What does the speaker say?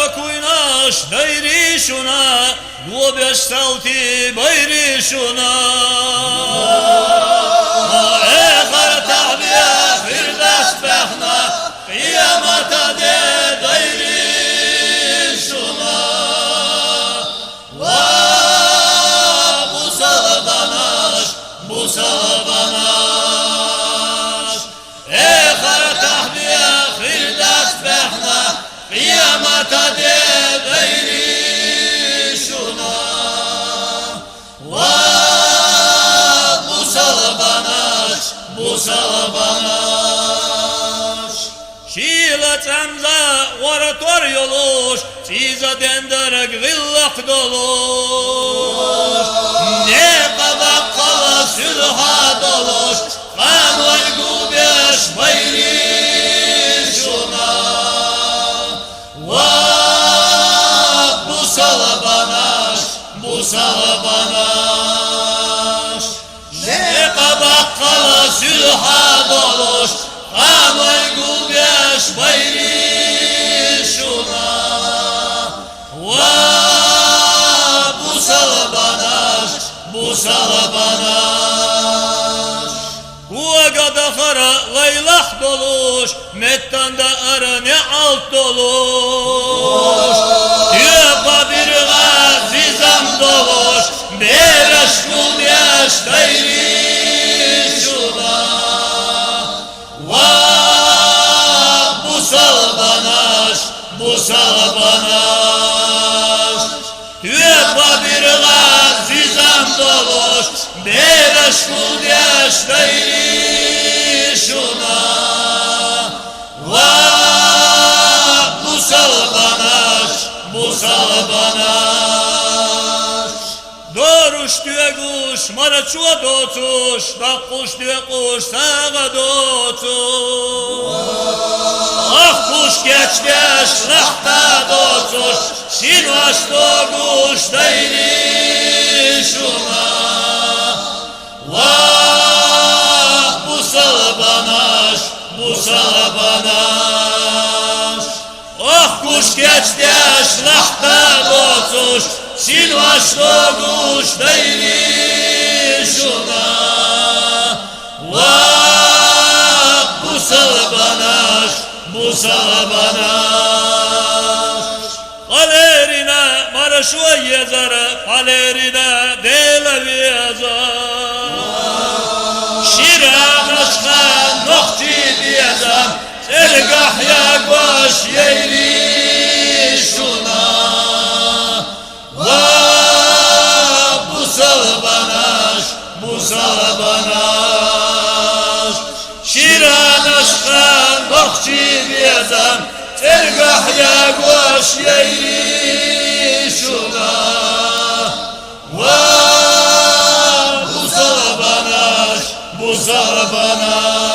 bakuynaş dayri şuna, bu beş salti bayri şuna. Ekar tahbiye firdas behna, kıyamata de dayri şuna. Bu salabanaş, bu salabanaş. Ekar tahbiye firdas behna, kıyamata de dayri şuna. Bu salabanaş, bu salabanaş. Şila temza orator yoluş, siza dendarek gillak doluş. Ne kabak kala sülha doluş, kanvay gubeş bayri şuna. Bu salabanaş, bu salabanaş. Ne kabak kala sülha doluş, kanvay gubeş bayri şuna. Bu salabanaş, bu salabanaş. Kuvaga da kara laylak doluş, mettanda ara ne alt doluş. Yüpa bir gazizam doluş, bereş kul yaş dayri şuna. Bu salabanaş, bu salabanaş. Yüpa bir gazizam doluş, bereş kul yaş dayri şuna. Bu salabanaş, bu salabanaş. Doruş diye kuş, maraçuğa dotuş, bak kuş diye kuş, sağa dotuş. Ah kuş geç geç, lahta dotuş, şinvaş do kuş dayri şuna. Bu salabanaş, bu salabanaş. Ah kuş geç geç, lahta dotuş, şinvaş do kuş dayri şuna. Bu salabanaş, bu salabanaş. Galerine maraşuğa yazara, galerine delev yazar. Şiran aşka nokti diyezem, selgah ya baş yeyli şuna. Bu salabanaş, bu salabanaş. Şiran aşka nokti diyezem, selgah ya baş yeyli şuna. Bu salabanaş, bu salabanaş.